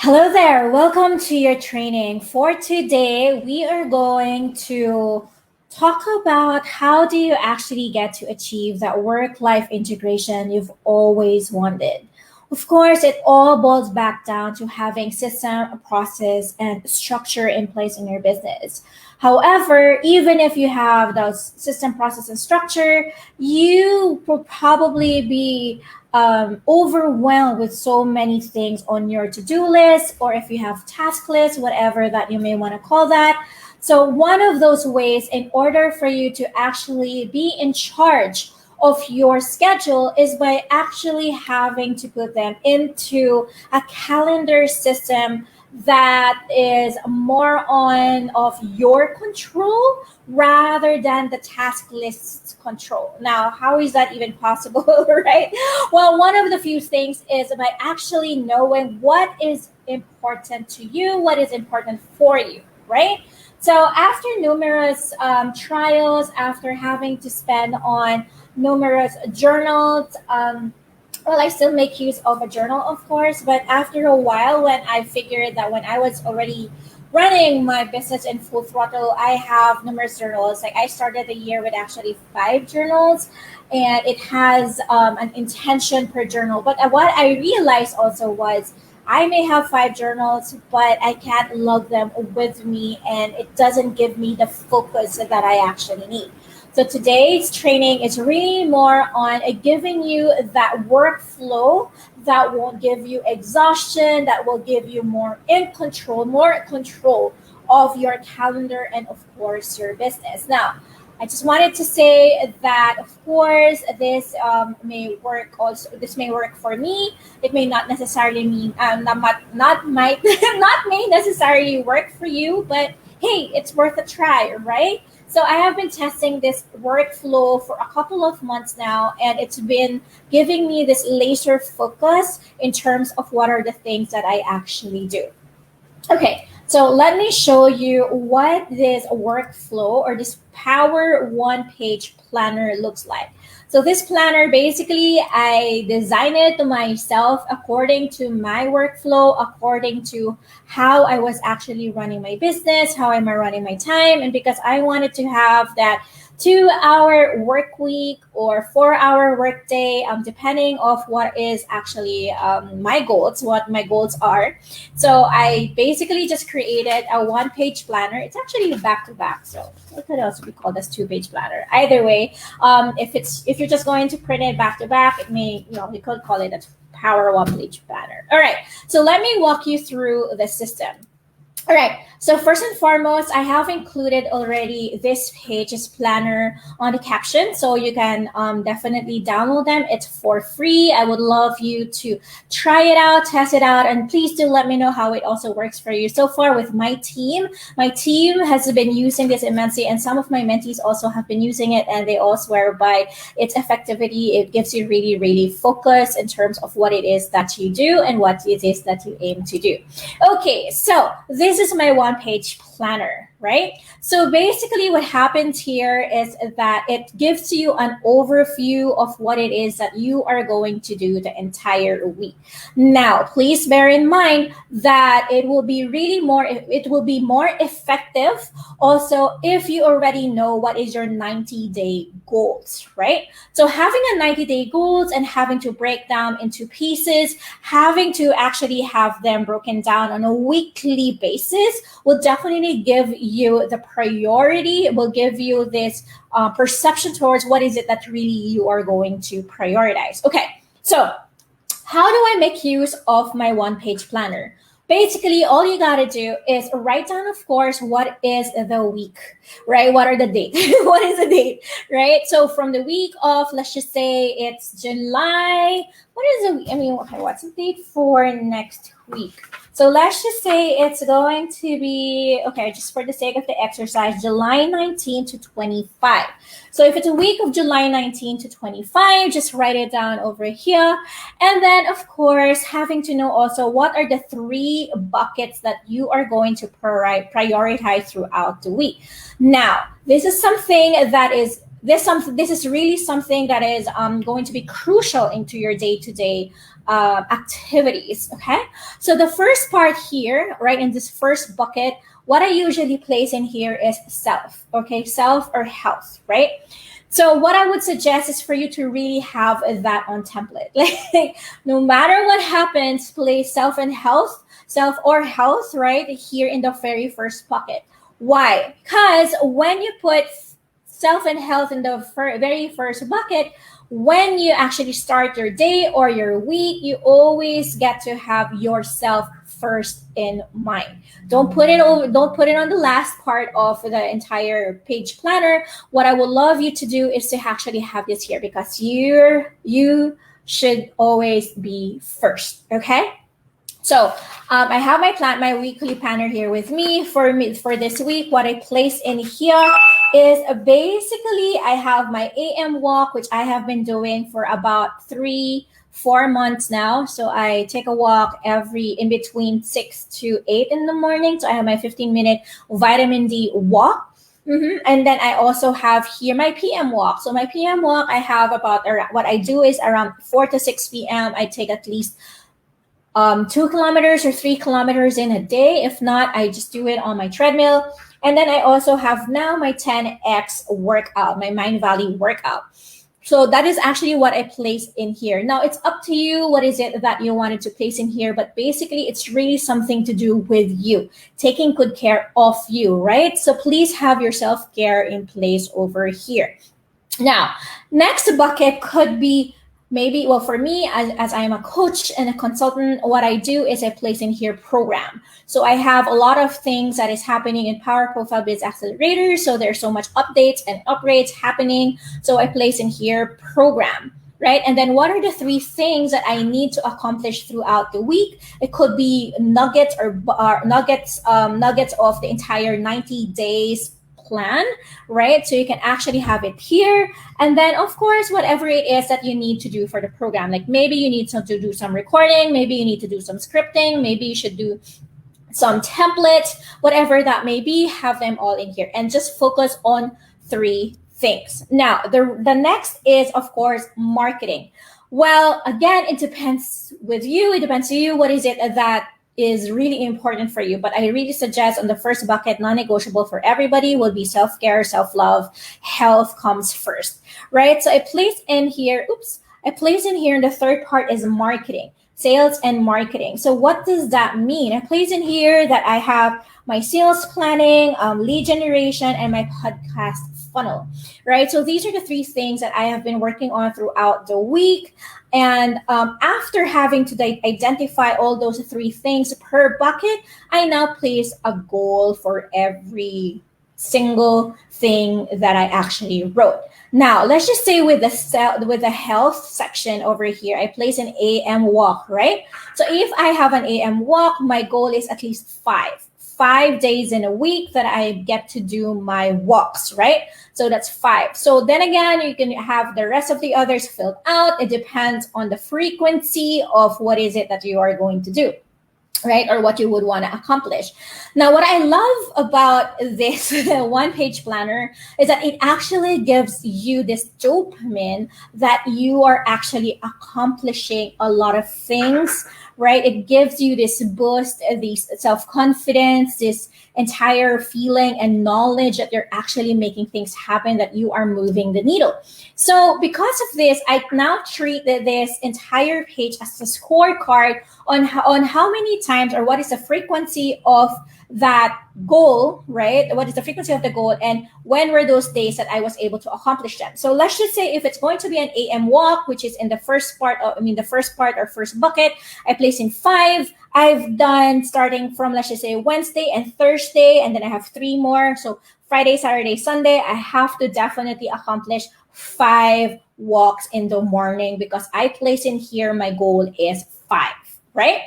Hello there, welcome to your training. For today, we are going to talk about how do you actually get to achieve that work-life integration you've always wanted. Of course, it all boils back down to having system, a process, and structure in place in your business. However, even if you have those system, process, and structure, you will probably be overwhelmed with so many things on your to-do list, or if you have task lists, whatever that you may want to call that. So one of those ways in order for you to actually be in charge of your schedule is by actually having to put them into a calendar system that is more on of your control rather than the task list control. Now, how is that even possible, right? Well, one of the few things is by actually knowing what is important to you, what is important for you, right? So after numerous trials, after having to spend on numerous journals, well, I still make use of a journal, of course, but after a while, when I figured that when I was already running my business in full throttle, I have numerous journals. Like I started the year with actually 5 journals, and it has an intention per journal. But what I realized also was I may have 5 journals, but I can't lug them with me, and it doesn't give me the focus that I actually need. So today's training is really more on giving you that workflow that won't give you exhaustion, that will give you more control of your calendar and of course your business. Now, I just wanted to say that of course may work also. This may work for me. It may not necessarily mean not might not may necessarily work for you, but hey, it's worth a try, right? So I have been testing this workflow for a couple of months now, and it's been giving me this laser focus in terms of what are the things that I actually do. Okay, so let me show you what this workflow or this Power One Page Planner looks like. So this planner, basically, I designed it to myself according to my workflow, according to how I was actually running my business, how am I running my time, and because I wanted to have that 2 hour work week or 4 hour work day, depending of what is actually my goals, what my goals are. So I basically just created a one-page planner. It's actually back to back, so it could also be called as two-page planner. Either way, if you're just going to print it back to back, it may we could call it a Power One-Page planner. All right, so let me walk you through the system. All right. So first and foremost, I have included already this page's planner on the caption, so you can definitely download them. It's for free. I would love you to try it out, test it out, and please do let me know how it also works for you. So far with my team has been using this immensely, and some of my mentees also have been using it, and they all swear by its effectivity. It gives you really, really focus in terms of what it is that you do and what it is that you aim to do. Okay, so this is my one-page planner, right? So basically what happens here is that it gives you an overview of what it is that you are going to do the entire week. Now, please bear in mind that it will be more effective also if you already know what is your 90-day goals, right? So having a 90-day goals and having to break down into pieces, having to actually have them broken down on a weekly basis will definitely give you the priority. It will give you this perception towards what is it that really you are going to prioritize. Okay, so how do I make use of my one-page planner? Basically, all you gotta do is write down, of course, what is the week, right? What are the dates? What is the date, right? So from the week of, let's just say it's July. Okay, what's the date for next week? So let's just say it's going to be, okay, just for the sake of the exercise, July 19 to 25. So if it's a week of July 19 to 25, just write it down over here. And then, of course, having to know also what are the 3 buckets that you are going to prioritize throughout the week. Now, this is something that is this is really something that is going to be crucial into your day-to-day activities. Okay, so the first part here, right, in this first bucket, what I usually place in here is self. Okay, self or health, right? So what I would suggest is for you to really have that on template. Like no matter what happens, place self and health, self or health, right, here in the very first bucket. Why? Because when you put self and health in the very first bucket, when you actually start your day or your week, you always get to have yourself first in mind. Don't put it on the last part of the entire page planner. What I would love you to do is to actually have this here, because you should always be first. Okay. So I have my weekly planner here with me. For this week, what I place in here is basically I have my AM walk, which I have been doing for about 3-4 months now. So I take a walk in between 6 to 8 in the morning. So I have my 15-minute vitamin D walk. And then I also have here my PM walk. So my PM walk, I have what I do is around 4 to 6 p.m. I take at least 2 kilometers or 3 kilometers in a day. If not, I just do it on my treadmill. And then I also have now my 10X workout, my Mind Valley workout. So that is actually what I place in here. Now it's up to you. What is it that you wanted to place in here? But basically, it's really something to do with you, taking good care of you, right? So please have your self-care in place over here. Now, next bucket could be maybe, well, for me, as I am a coach and a consultant, what I do is I place in here program. So I have a lot of things that is happening in Power Profile Biz Accelerator. So there's so much updates and upgrades happening. So I place in here program, right? And then what are the 3 things that I need to accomplish throughout the week? It could be nuggets or nuggets of the entire 90 days plan, right? So you can actually have it here. And then of course, whatever it is that you need to do for the program, like maybe you need to do some recording, maybe you need to do some scripting, maybe you should do some templates, whatever that may be, have them all in here and just focus on 3 things. Now, the next is of course, marketing. Well, again, it depends with you. It depends on you. What is it that is really important for you? But I really suggest on the first bucket, non-negotiable for everybody will be self-care, self-love, health comes first, right? So I place in here in the third part is marketing, sales and marketing. So what does that mean? I place in here that I have my sales planning, lead generation, and my podcast funnel, right? So these are the 3 things that I have been working on throughout the week. And after having to identify all those 3 things per bucket, I now place a goal for every single thing that I actually wrote. Now, let's just say with the health section over here, I place an AM walk, right? So if I have an AM walk, my goal is at least 5 days in a week that I get to do my walks, right? So that's 5. So then again, you can have the rest of the others filled out. It depends on the frequency of what is it that you are going to do, right? Or what you would want to accomplish. Now, what I love about this one-page planner is that it actually gives you this dopamine that you are actually accomplishing a lot of things, right? It gives you this boost, this self-confidence, this entire feeling and knowledge that you're actually making things happen, that you are moving the needle. So because of this, I now treat this entire page as a scorecard on how many times, or what is the frequency of that goal, right? What is the frequency of the goal, and when were those days that I was able to accomplish them? So let's just say if it's going to be an AM walk, which is in the first part or first bucket, I place in 5. I've done starting from, let's just say, Wednesday and Thursday, and then I have 3 more. So Friday, Saturday, Sunday, I have to definitely accomplish 5 walks in the morning, because I place in here my goal is 5, right?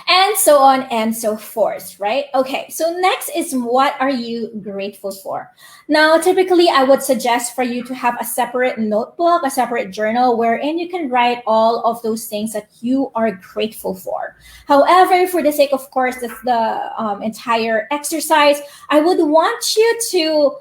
And so on and so forth, right? Okay, so next is, what are you grateful for? Now, typically, I would suggest for you to have a separate notebook, a separate journal, wherein you can write all of those things that you are grateful for. However, for the sake, of course, the entire exercise, I would want you to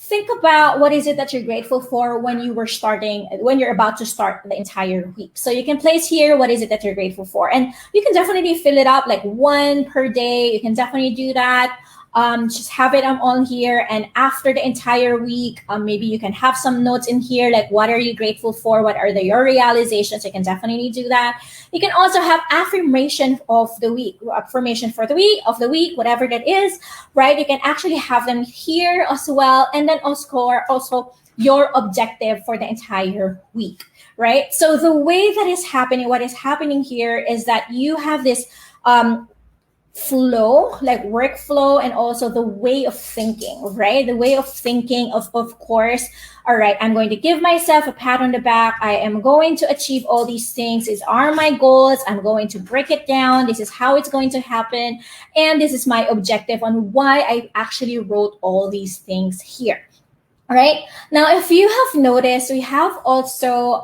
think about what is it that you're grateful for when you're about to start the entire week. So you can place here what is it that you're grateful for, and you can definitely fill it up like one per day. You can definitely do that. Just have it on here, and after the entire week, maybe you can have some notes in here like what are you grateful for, what are your realizations. You can definitely do that. You can also have affirmation of the week, affirmation for the week, of the week, whatever that is, right? You can actually have them here as well, and then also your objective for the entire week, right? So the way that is happening, what is happening here is that you have this flow, like workflow, and also the way of thinking, right? The way of thinking of course, all right, I'm going to give myself a pat on the back. I am going to achieve all these things. These are my goals. I'm going to break it down. This is how it's going to happen. And this is my objective on why I actually wrote all these things here. All right. Now, if you have noticed, we have also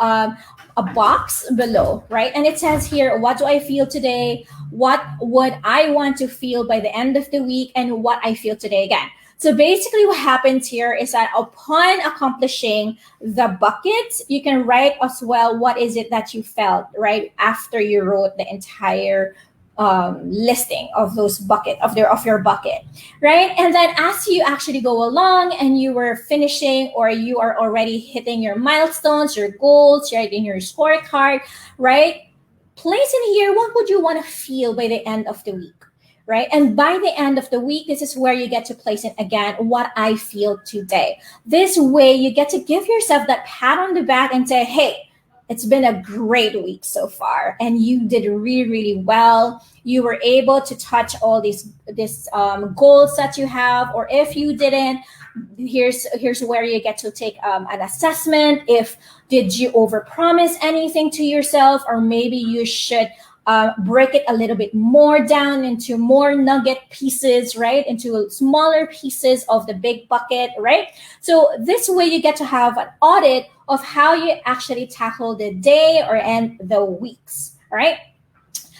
a box below, right? And it says here, what do I feel today? What would I want to feel by the end of the week? And what I feel today again. So basically what happens here is that upon accomplishing the bucket, you can write as well what is it that you felt, right? After you wrote the entire listing of those bucket of your bucket, right? And then as you actually go along and you were finishing, or you are already hitting your milestones, your goals, right, in your scorecard, right? Place in here what would you want to feel by the end of the week, right? And by the end of the week, this is where you get to place it again, what I feel today. This way you get to give yourself that pat on the back and say, hey, it's been a great week so far, and you did really, really well. You were able to touch all these goals that you have, or if you didn't, here's where you get to take an assessment. If did you overpromise anything to yourself, or maybe you should break it a little bit more down into more nugget pieces, right? Into smaller pieces of the big bucket, right? So this way you get to have an audit of how you actually tackle the day or end the weeks, all right?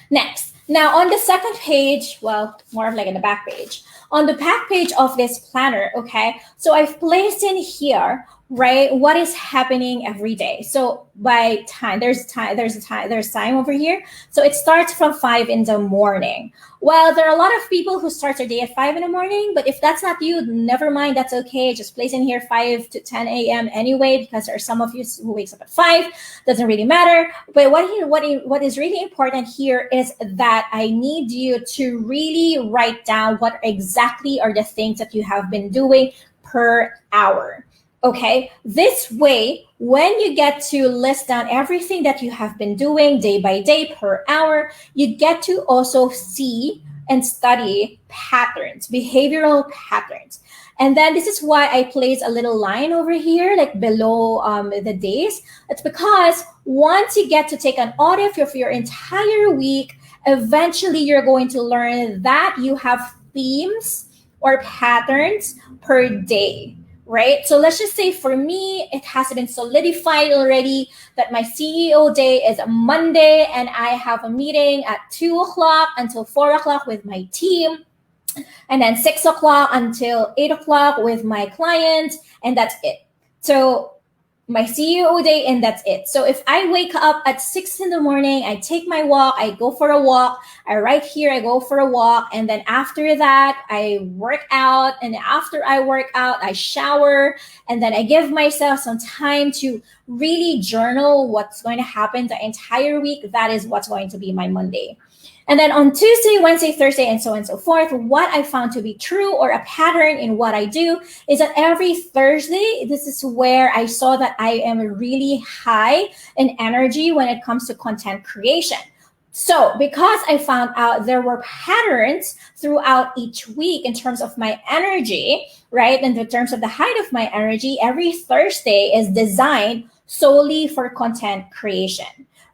Next, now on the second page, well, more of like in the back page, on the back page of this planner, okay? So I've placed in here, right, what is happening every day. So by time, there's time over here. So it starts from 5 in the morning. Well, there are a lot of people who start their day at 5 in the morning, but if that's not you, never mind, that's okay. Just place in here 5 to 10 a.m. anyway, because there are some of you who wakes up at 5, doesn't really matter. But what is really important here is that I need you to really write down what exactly are the things that you have been doing per hour. Okay, this way, when you get to list down everything that you have been doing day by day per hour, you get to also see and study patterns, behavioral patterns. And then this is why I place a little line over here, like below the days. It's because once you get to take an audit of your entire week, eventually you're going to learn that you have themes or patterns per day. Right? So let's just say for me, it has been solidified already that my CEO day is a Monday, and I have a meeting at 2 o'clock until 4 o'clock with my team, and then 6 o'clock until 8 o'clock with my clients, and that's it. So my CEO day, and that's it. So if I wake up at 6 in the morning, I take my walk, I go for a walk, I write here, I go for a walk, and then after that, I work out, and after I work out, I shower, and then I give myself some time to really journal what's going to happen the entire week. That is what's going to be my Monday. And then on Tuesday, Wednesday, Thursday, and so on and so forth, what I found to be true or a pattern in what I do is that every Thursday, this is where I saw that I am really high in energy when it comes to content creation. So because I found out there were patterns throughout each week in terms of my energy, right? And in terms of the height of my energy, every Thursday is designed solely for content creation.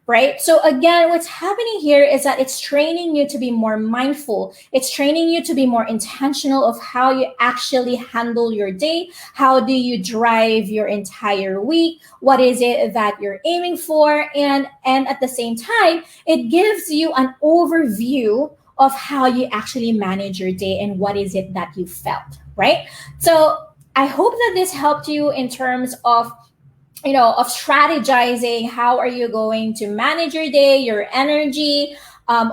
Right? So again, what's happening here is that it's training you to be more mindful. It's training you to be more intentional of how you actually handle your day. How do you drive your entire week? What is it that you're aiming for? And at the same time, it gives you an overview of how you actually manage your day and what is it that you felt, right? So I hope that this helped you in terms of of strategizing how are you going to manage your day, your energy,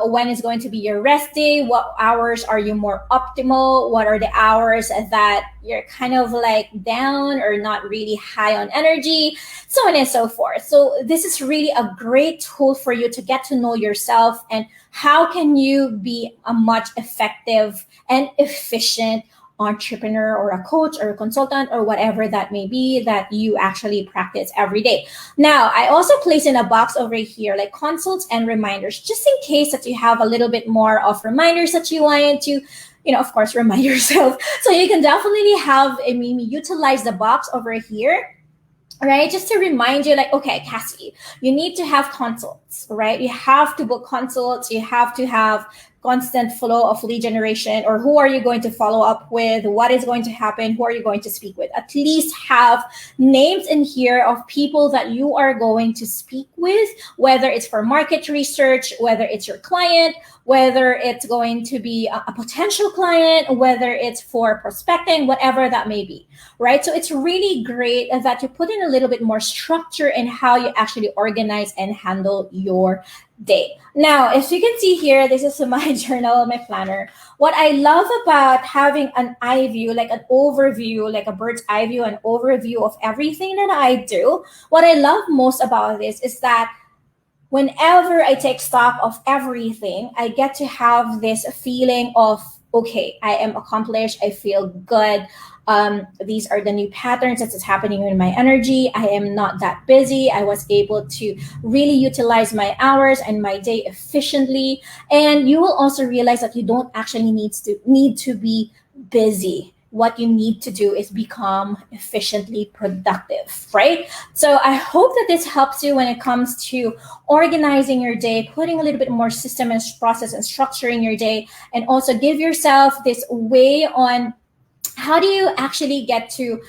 when is going to be your rest day, what hours are you more optimal, what are the hours that you're kind of like down or not really high on energy, so on and so forth. So this is really a great tool for you to get to know yourself and how can you be a much effective and efficient entrepreneur or a coach or a consultant or whatever that may be that you actually practice every day. Now, I also place in a box over here like consults and reminders, just in case that you have a little bit more of reminders that you wanted to, of course, remind yourself. So you can definitely have, utilize the box over here, right? Just to remind you, like, okay, Cassie, you need to have consults, right? You have to book consults. You have to have constant flow of lead generation, or who are you going to follow up with? What is going to happen? Who are you going to speak with? At least have names in here of people that you are going to speak with, whether it's for market research, whether it's your client, whether it's going to be a potential client, whether it's for prospecting, whatever that may be, right? So it's really great that you put in a little bit more structure in how you actually organize and handle your day. Now, as you can see here, this is my journal, my planner. What I love about having an eye view, like an overview, like a bird's eye view, an overview of everything that I do, what I love most about this is that whenever I take stock of everything, I get to have this feeling of, okay, I am accomplished. I feel good. These are the new patterns that is happening in my energy. I am not that busy. I was able to really utilize my hours and my day efficiently. And you will also realize that you don't actually need to be busy. What you need to do is become efficiently productive, right? So I hope that this helps you when it comes to organizing your day, putting a little bit more system and process and structuring your day, and also give yourself this way on how do you actually get to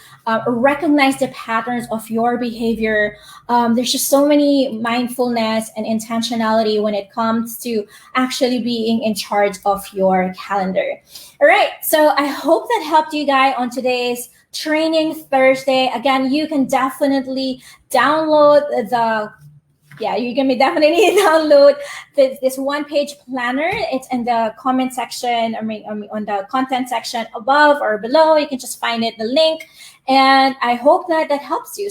recognize the patterns of your behavior. There's just so many mindfulness and intentionality when it comes to actually being in charge of your calendar. All right, so I hope that helped you guys on today's Training Thursday. Again, you can definitely download you can definitely download this one-page planner. It's in the comment section, on the content section above or below. You can just find it, the link. And I hope that helps you.